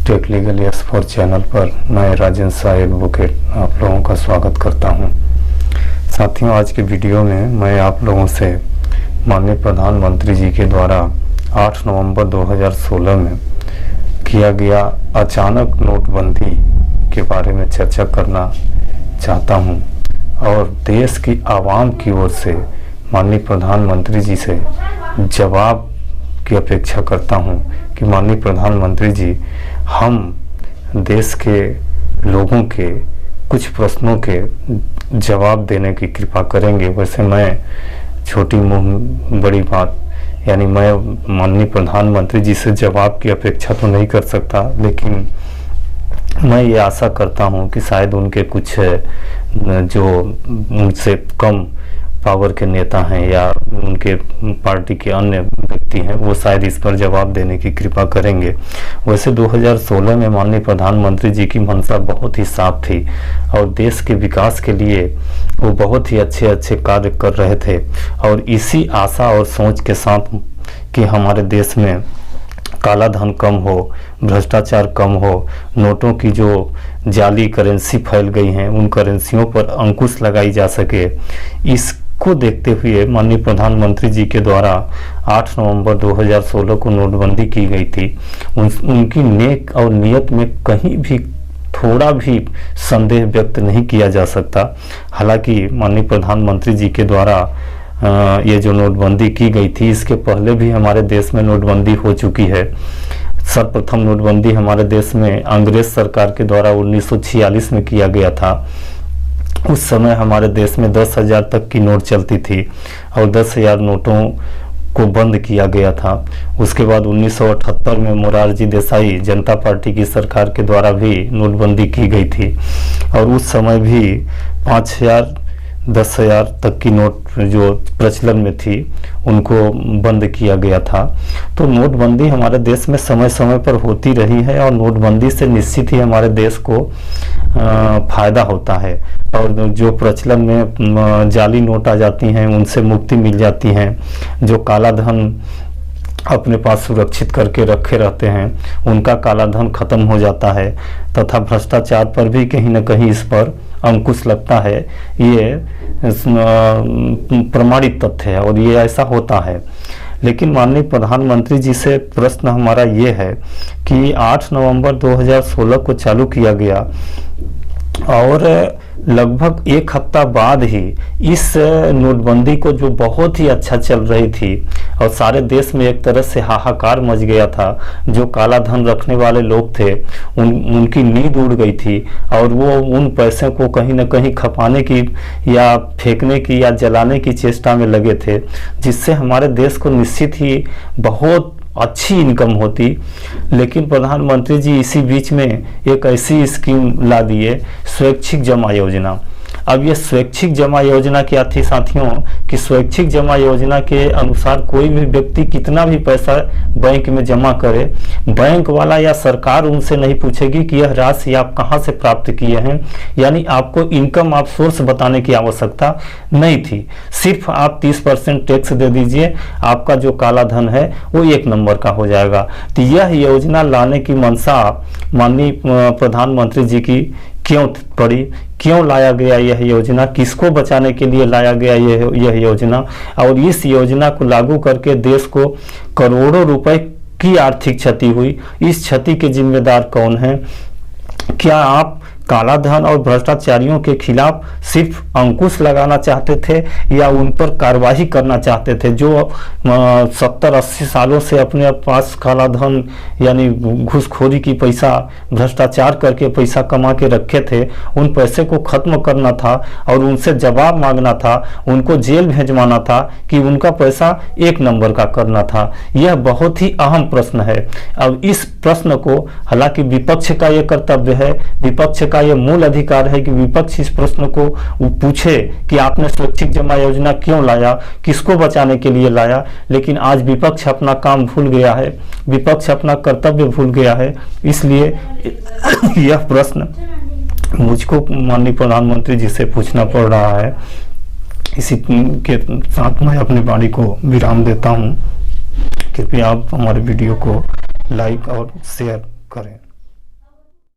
Take legal expert channel पर मैं Rajendra Shah advocate आप लोगों का स्वागत करता हूं। साथियों, आज के वीडियो में मैं आप लोगों से माननीय प्रधानमंत्री जी के द्वारा 8 नवंबर 2016 में किया गया अचानक नोटबंदी के बारे में चर्चा करना चाहता हूं और देश की आवाम की ओर से माननीय प्रधानमंत्री जी से जवाब की अपेक्षा करता हूं कि माननीय प्रधानमंत्री जी, हम देश के लोगों के कुछ प्रश्नों के जवाब देने की कृपा करेंगे। वैसे मैं छोटी मुँह बड़ी बात यानी मैं माननीय प्रधानमंत्री जी से जवाब की अपेक्षा तो नहीं कर सकता, लेकिन मैं ये आशा करता हूं कि शायद उनके कुछ जो उनसे कम पावर के नेता हैं या उनके पार्टी के अन्य व्यक्ति हैं, वो शायद इस पर जवाब देने की कृपा करेंगे। वैसे 2016 में माननीय प्रधानमंत्री जी की मंशा बहुत ही साफ थी और देश के विकास के लिए वो बहुत ही अच्छे कार्य कर रहे थे और इसी आशा और सोच के साथ कि हमारे देश में काला धन कम हो, भ्रष्टाचार कम हो, नोटों की जो जाली करेंसी फैल गई हैं उन करेंसियों पर अंकुश लगाई जा सके, इसको देखते हुए माननीय प्रधानमंत्री जी के द्वारा 8 नवंबर 2016 को नोटबंदी की गई थी। उनकी नेक और नियत में कहीं भी थोड़ा भी संदेह व्यक्त नहीं किया जा सकता। हालांकि माननीय प्रधानमंत्री जी के द्वारा ये जो नोटबंदी की गई थी, इसके पहले भी हमारे देश में नोटबंदी हो चुकी है। सर्वप्रथम नोटबंदी हमारे देश में अंग्रेज सरकार के द्वारा 1946 में किया गया था। उस समय हमारे देश में 10,000 तक की नोट चलती थी और 10,000 नोटों को बंद किया गया था। उसके बाद 1978 में मोरारजी देसाई जनता पार्टी की सरकार के द्वारा भी नोटबंदी की गई थी और उस समय भी 5,000 10,000 तक की नोट जो प्रचलन में थी उनको बंद किया गया था। तो नोटबंदी हमारे देश में समय समय पर होती रही है और नोटबंदी से निश्चित ही हमारे देश को फायदा होता है और जो प्रचलन में जाली नोट आ जाती हैं उनसे मुक्ति मिल जाती है। जो काला धन अपने पास सुरक्षित करके रखे रहते हैं उनका काला धन खत्म हो जाता है तथा भ्रष्टाचार पर भी कहीं न कहीं इस पर अंकुश लगता है। ये प्रमाणित तथ्य है और ये ऐसा होता है। लेकिन माननीय प्रधानमंत्री जी से प्रश्न हमारा ये है कि 8 नवंबर 2016 को चालू किया गया और लगभग एक हफ्ता बाद ही इस नोटबंदी को जो बहुत ही अच्छा चल रही थी और सारे देश में एक तरह से हाहाकार मच गया था। जो काला धन रखने वाले लोग थे उनकी नींद उड़ गई थी और वो उन पैसे को कहीं न कहीं खपाने की या फेंकने की या जलाने की चेष्टा में लगे थे, जिससे हमारे देश को निश्चित ही बहुत अच्छी इनकम होती। लेकिन प्रधानमंत्री जी इसी बीच में एक ऐसी स्कीम ला दिए, स्वैच्छिक जमा योजना। अब ये स्वैच्छिक जमा योजना क्या थी साथियों कि स्वैच्छिक जमा योजना के अनुसार कोई भी व्यक्ति कितना भी पैसा बैंक में जमा करे, बैंक वाला या सरकार उनसे नहीं पूछेगी कि यह राशि आप कहां से प्राप्त किए हैं, यानी आपको इनकम आप सोर्स बताने की आवश्यकता नहीं थी। सिर्फ आप 30% टैक्स दे दीजिए, आपका जो काला धन है वो 1 नंबर का हो जाएगा। तो यह योजना लाने की मंशा माननीय प्रधानमंत्री जी की क्यों पड़ी, क्यों लाया गया यह योजना, किसको बचाने के लिए लाया गया यह योजना और इस योजना को लागू करके देश को करोड़ों रुपए की आर्थिक क्षति हुई। इस क्षति के जिम्मेदार कौन है? क्या आप काला धन और भ्रष्टाचारियों के खिलाफ सिर्फ अंकुश लगाना चाहते थे या उन पर कार्रवाई करना चाहते थे? जो 70-80 सालों से अपने पास काला धन यानी घूसखोरी की पैसा भ्रष्टाचार करके पैसा कमा के रखे थे, उन पैसे को खत्म करना था और उनसे जवाब मांगना था, उनको जेल भेजवाना था कि उनका पैसा 1 नंबर का करना था। यह बहुत ही अहम प्रश्न है। अब इस प्रश्न को हालांकि विपक्ष का यह कर्तव्य है, विपक्ष का यह मूल अधिकार है कि विपक्ष इस प्रश्न को पूछे कि आपने स्वैच्छिक जमा योजना क्यों लाया, किसको बचाने के लिए लाया। लेकिन आज विपक्ष अपना काम भूल गया है, विपक्ष अपना कर्तव्य भूल गया है। इसलिए यह प्रश्न मुझको माननीय प्रधानमंत्री जी से पूछना पड़ रहा है। इसी के साथ मैं अपनी वाणी को विराम देता हूँ। कृपया आप हमारे वीडियो को लाइक और शेयर करें।